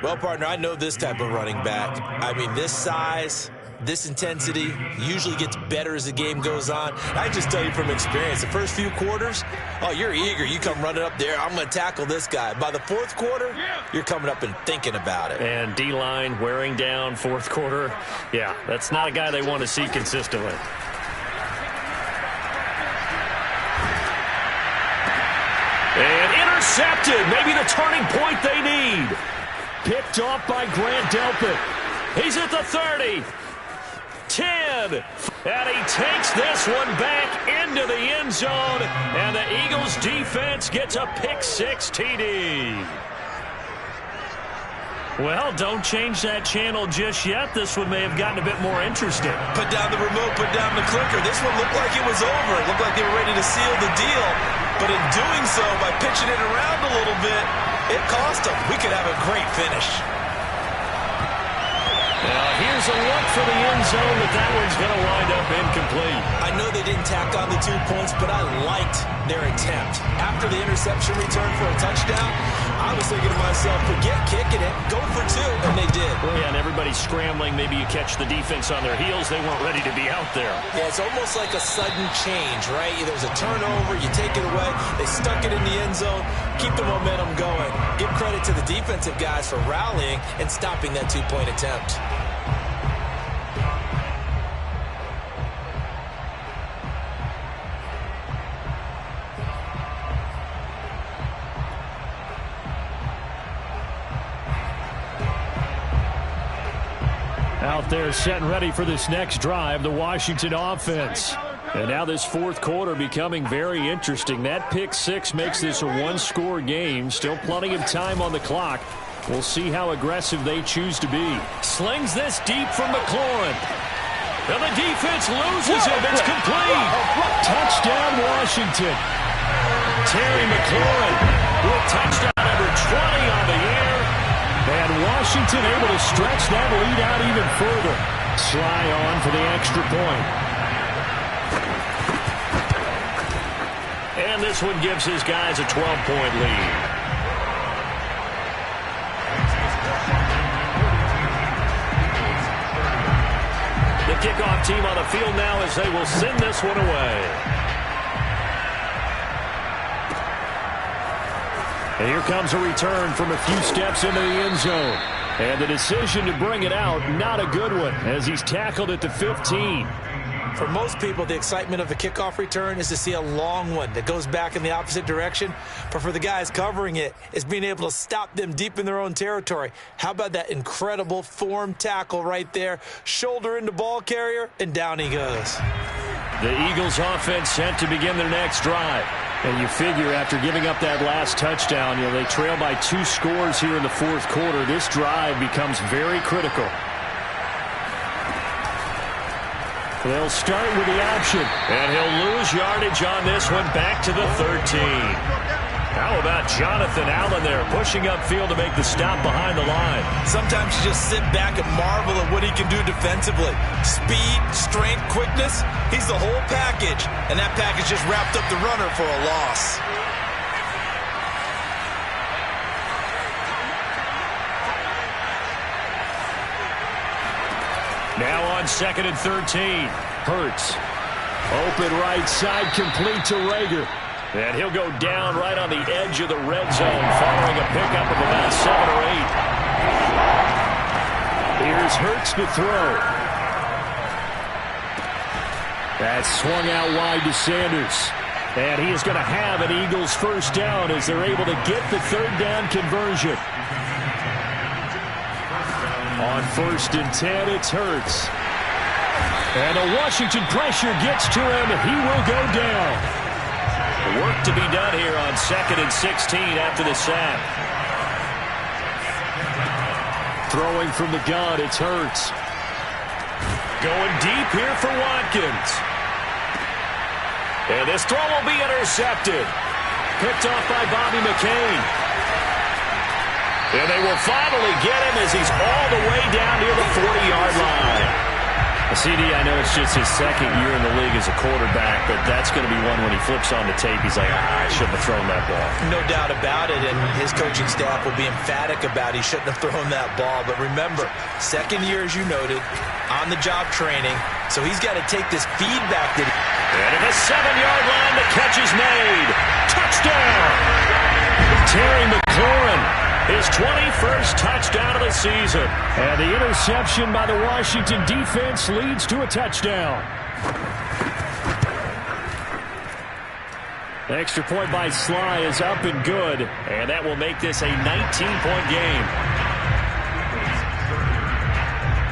Well, partner, I know this type of running back. I mean, this size, this intensity usually gets better as the game goes on. I just tell you from experience, the first few quarters, oh, you're eager. You come running up there, I'm going to tackle this guy. By the 4th quarter, you're coming up and thinking about it. And D-line wearing down 4th quarter. Yeah, that's not a guy they want to see consistently. And intercepted. Maybe the turning point they need. Picked off by Grant Delpit. He's at the 30. 10. And he takes this one back into the end zone. And the Eagles defense gets a pick-6 TD. Well, don't change that channel just yet. This one may have gotten a bit more interesting. Put down the remote, put down the clicker. This one looked like it was over. It looked like they were ready to seal the deal. But in doing so, by pitching it around a little bit, it cost them. We could have a great finish. Now, here's a look for the end zone, but that one's going to wind up incomplete. I know they didn't tack on the 2 points, but I liked their attempt. After the interception return for a touchdown, I was thinking to myself, forget kicking it, go for 2, and they did. Well, yeah, and everybody's scrambling. Maybe you catch the defense on their heels. They weren't ready to be out there. Yeah, it's almost like a sudden change, right? There's a turnover, you take it away, they stuck it in the end zone, keep the momentum going. Give credit to the defensive guys for rallying and stopping that 2-point attempt. Out there setting ready for this next drive, the Washington offense. And now this 4th quarter becoming very interesting. That pick-6 makes this a 1-score game. Still plenty of time on the clock. We'll see how aggressive they choose to be. Slings this deep from McLaurin. And the defense loses him. It's complete. Touchdown, Washington. Terry McLaurin with touchdown number 20 on the air. And Washington able to stretch that lead out even further. Sly on for the extra point. And this one gives his guys a 12-point lead. The kickoff team on the field now as they will send this one away. And here comes a return from a few steps into the end zone. And the decision to bring it out, not a good one, as he's tackled at the 15. For most people, the excitement of a kickoff return is to see a long one that goes back in the opposite direction. But for the guys covering it, it's being able to stop them deep in their own territory. How about that incredible form tackle right there? Shoulder into ball carrier, and down he goes. The Eagles offense set to begin their next drive. And you figure after giving up that last touchdown, they trail by 2 scores here in the 4th quarter. This drive becomes very critical. They'll start with the option. And he'll lose yardage on this one back to the 13. How about Jonathan Allen there pushing upfield to make the stop behind the line? Sometimes you just sit back and marvel at what he can do defensively. Speed, strength, quickness, he's the whole package. And that package just wrapped up the runner for a loss. Now on 2nd and 13. Hurts. Open right side, complete to Rager. And he'll go down right on the edge of the red zone following a pickup of about 7 or 8. Here's Hurts to throw. That's swung out wide to Sanders. And he is going to have an Eagles first down as they're able to get the third down conversion. On 1st and 10, it's Hurts. And the Washington pressure gets to him. He will go down. Work to be done here on 2nd and 16 after the sack. Throwing from the gun, it's Hurts. Going deep here for Watkins. And this throw will be intercepted. Picked off by Bobby McCain. And they will finally get him as he's all the way down near the 40-yard line. CD, I know it's just his second year in the league as a quarterback, but that's going to be one when he flips on the tape. He's like, I shouldn't have thrown that ball. No doubt about it, and his coaching staff will be emphatic about he shouldn't have thrown that ball. But remember, second year, as you noted, on-the-job training, so he's got to take this feedback. And at the 7-yard line, the catch is made. Touchdown! Terry McLaurin. His 21st touchdown of the season. And the interception by the Washington defense leads to a touchdown. The extra point by Sly is up and good. And that will make this a 19-point game.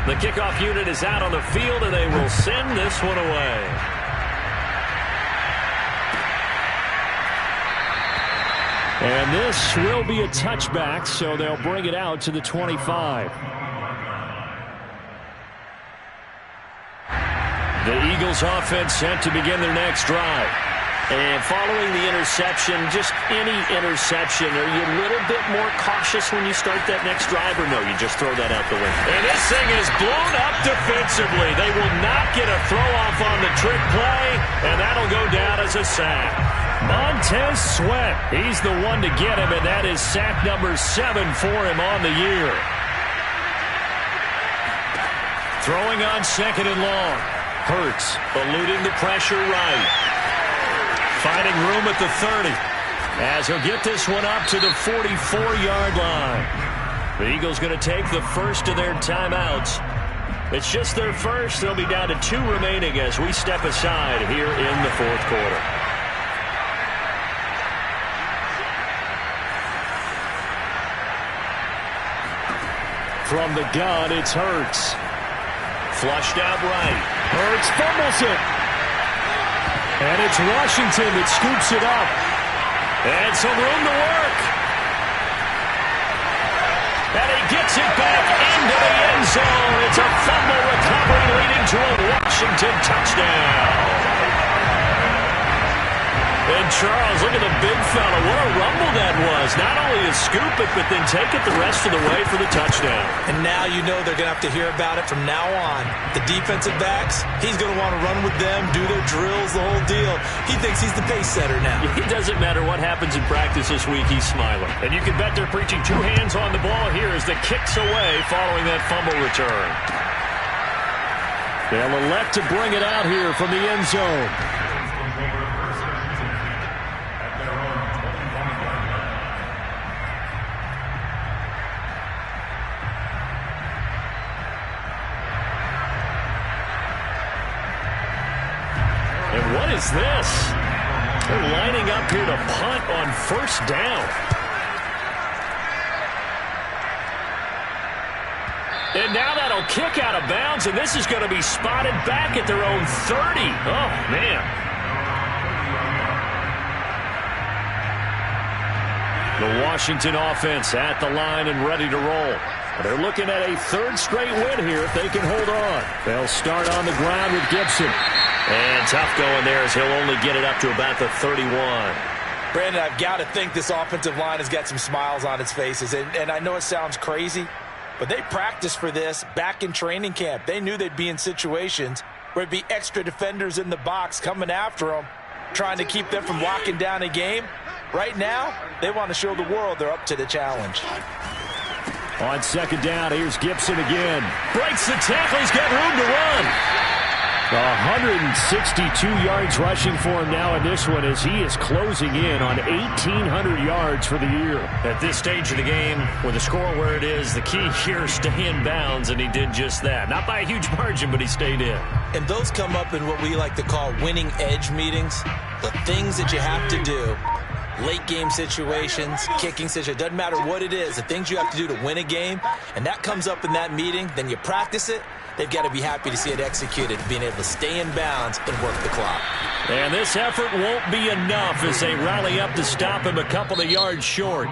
The kickoff unit is out on the field, and they will send this one away. And this will be a touchback, so they'll bring it out to the 25. The Eagles offense set to begin their next drive. And following the interception, just any interception, are you a little bit more cautious when you start that next drive, or no, you just throw that out the window? And this thing is blown up defensively. They will not get a throw-off on the trick play, and that'll go down as a sack. Montez Sweat, he's the one to get him, and that is sack number 7 for him on the year. Throwing on 2nd and long. Hurts eluding the pressure right. Finding room at the 30 as he'll get this one up to the 44-yard line. The Eagles going to take the first of their timeouts. It's just their first. They'll be down to 2 remaining as we step aside here in the 4th quarter. From the gun, it's Hurts. Flushed out right. Hurts fumbles it. And it's Washington that scoops it up. And some room to work. And he gets it back into the end zone. It's a fumble recovery leading to a Washington touchdown. And Charles, look at the big fella. What a rumble that was. Not only to scoop it, but then take it the rest of the way for the touchdown. And now you know they're going to have to hear about it from now on. The defensive backs, he's going to want to run with them, do their drills, the whole deal. He thinks he's the pace setter now. It doesn't matter what happens in practice this week, he's smiling. And you can bet they're preaching 2 hands on the ball here as the kick's away following that fumble return. They'll elect to bring it out here from the end zone. And what is this? They're lining up here to punt on 1st down. And now that'll kick out of bounds, and this is going to be spotted back at their own 30. Oh, man. The Washington offense at the line and ready to roll. They're looking at a 3rd straight win here if they can hold on. They'll start on the ground with Gibson. And tough going there as he'll only get it up to about the 31. Brandon, I've got to think this offensive line has got some smiles on its faces. And I know it sounds crazy, but they practiced for this back in training camp. They knew they'd be in situations where it'd be extra defenders in the box coming after them, trying to keep them from locking down a game. Right now, they want to show the world they're up to the challenge. On 2nd down, here's Gibson again. Breaks the tackle. He's got room to run. 162 yards rushing for him now in this one as he is closing in on 1,800 yards for the year. At this stage of the game, with the score where it is, the key here is stay in bounds, and he did just that. Not by a huge margin, but he stayed in. And those come up in what we like to call winning edge meetings. The things that you have to do, late game situations, kicking situations, doesn't matter what it is, the things you have to do to win a game, and that comes up in that meeting, then you practice it. They've got to be happy to see it executed, being able to stay in bounds and work the clock. And this effort won't be enough as they rally up to stop him a couple of yards short.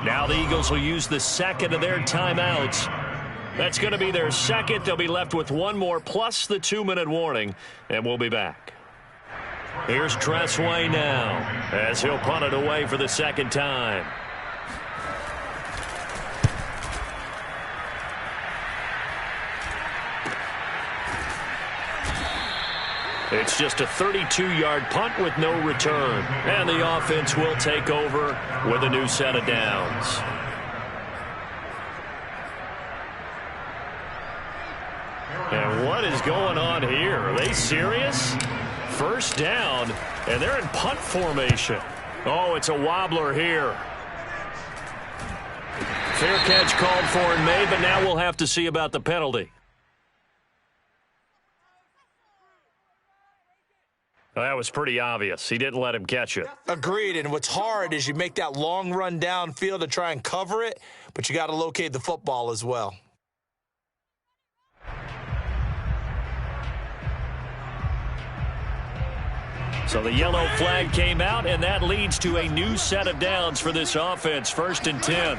Now the Eagles will use the second of their timeouts. That's going to be their second. They'll be left with one more plus the 2-minute warning, and we'll be back. Here's Tressway now as he'll punt it away for the second time. It's just a 32-yard punt with no return. And the offense will take over with a new set of downs. And what is going on here? Are they serious? First down, and they're in punt formation. Oh, it's a wobbler here. Fair catch called for and made, but now we'll have to see about the penalty. Well, that was pretty obvious. He didn't let him catch it. Agreed, and what's hard is you make that long run downfield to try and cover it, but you got to locate the football as well. So the yellow flag came out, and that leads to a new set of downs for this offense. 1st and 10.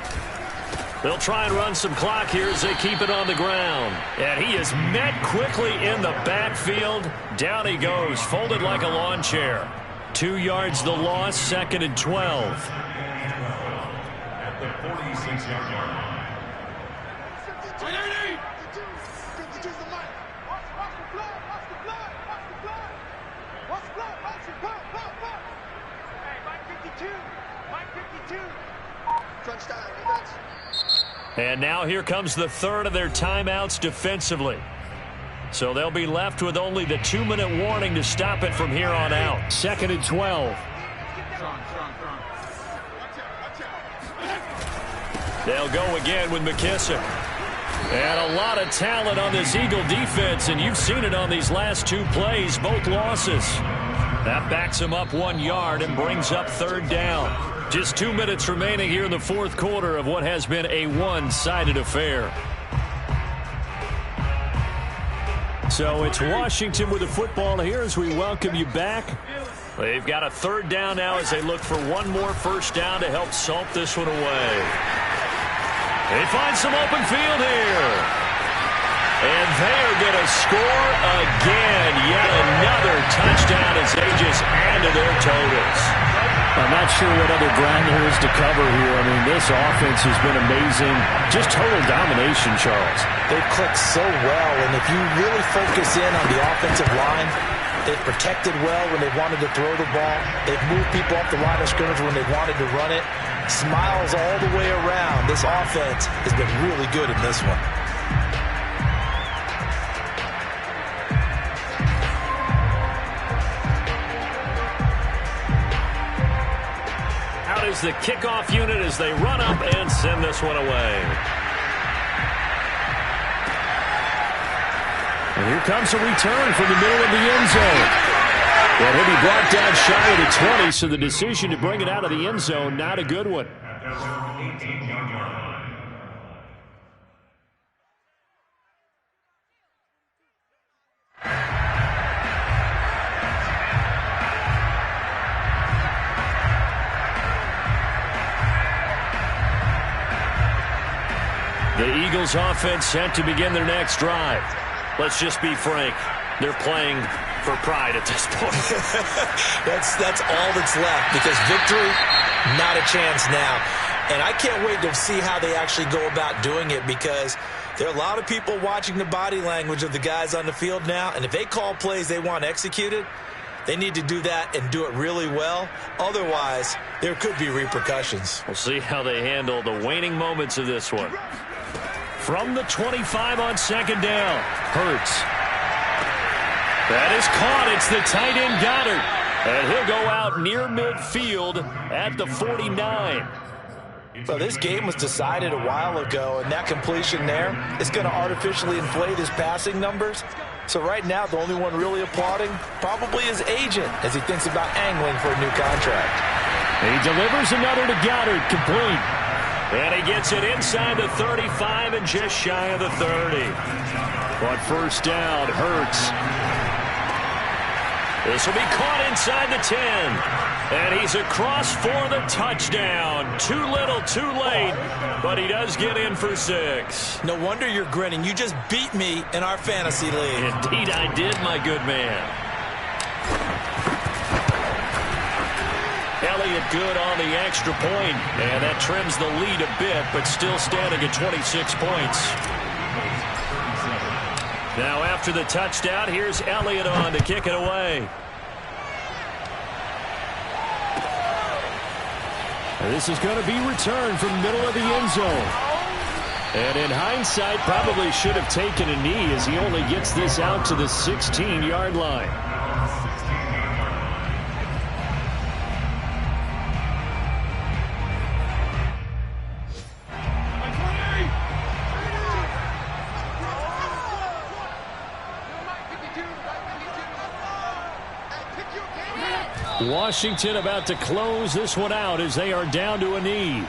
They'll try and run some clock here as they keep it on the ground. And he is met quickly in the backfield. Down he goes, folded like a lawn chair. 2 yards the loss, 2nd and 12. At the 46-yard line. And now here comes the third of their timeouts defensively. So they'll be left with only the 2-minute warning to stop it from here on out. 2nd and 12. They'll go again with McKissick. And a lot of talent on this Eagle defense, and you've seen it on these last 2 plays, both losses. That backs them up 1 yard and brings up 3rd down. Just 2 minutes remaining here in the 4th quarter of what has been a one-sided affair. So it's Washington with the football here as we welcome you back. They've got a 3rd down now as they look for one more first down to help salt this one away. They find some open field here. And they are going to score again. Yet another touchdown as they just add to their totals. I'm not sure what other ground there is to cover here. I mean, this offense has been amazing. Just total domination, Charles. They've clicked so well, and if you really focus in on the offensive line, they've protected well when they wanted to throw the ball. They've moved people off the line of scrimmage when they wanted to run it. Smiles all the way around. This offense has been really good in this one. Is the kickoff unit as they run up and send this one away. And here comes a return from the middle of the end zone. And he'll be brought down shy of the 20, so the decision to bring it out of the end zone, not a good one. At their own 18-yard line. The Eagles offense set to begin their next drive. Let's just be frank. They're playing for pride at this point. That's all that's left, because victory, not a chance now. And I can't wait to see how they actually go about doing it, because there are a lot of people watching the body language of the guys on the field now, and if they call plays they want executed, they need to do that and do it really well. Otherwise, there could be repercussions. We'll see how they handle the waning moments of this one. From the 25 on 2nd down, Hurts. That is caught. It's the tight end Goddard. And he'll go out near midfield at the 49. So this game was decided a while ago, and that completion there is going to artificially inflate his passing numbers. So right now, the only one really applauding probably his agent as he thinks about angling for a new contract. He delivers another to Goddard, complete. And he gets it inside the 35 and just shy of the 30. But first down, Hurts. This will be caught inside the 10. And he's across for the touchdown. Too little, too late. But he does get in for 6. No wonder you're grinning. You just beat me in our fantasy league. Indeed I did, my good man. Elliott good on the extra point. And that trims the lead a bit, but still standing at 26 points. Now after the touchdown, here's Elliott on to kick it away. This is going to be returned from middle of the end zone. And in hindsight, probably should have taken a knee as he only gets this out to the 16-yard line. Washington about to close this one out as they are down to a knee.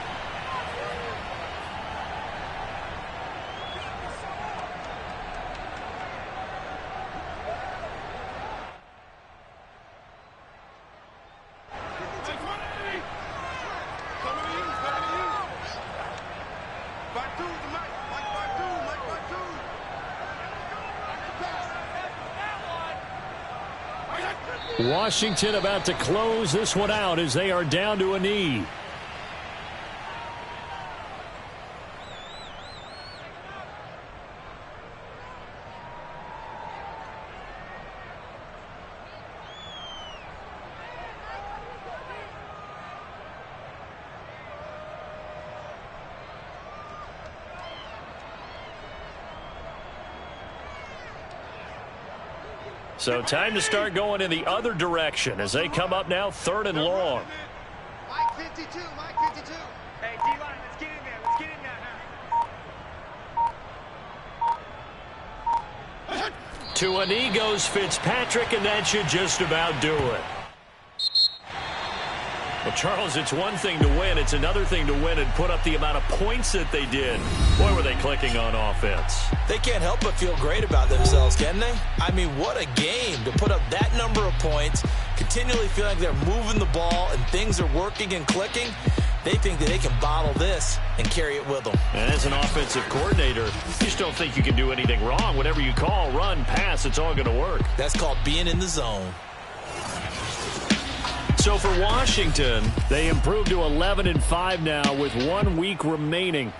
Washington about to close this one out as they are down to a knee. So time to start going in the other direction as they come up now 3rd and long. Mike 52, Mike 52. Hey, D-line, let's get in there. Let's get in there now. To a knee goes Fitzpatrick, and that should just about do it. Well, Charles, it's one thing to win. It's another thing to win and put up the amount of points that they did. Boy, were they clicking on offense. They can't help but feel great about themselves, can they? I mean, what a game to put up that number of points, continually feeling like they're moving the ball and things are working and clicking. They think that they can bottle this and carry it with them. And as an offensive coordinator, you just don't think you can do anything wrong. Whatever you call, run, pass, it's all going to work. That's called being in the zone. So for Washington, they improved to 11-5 now with 1 week remaining.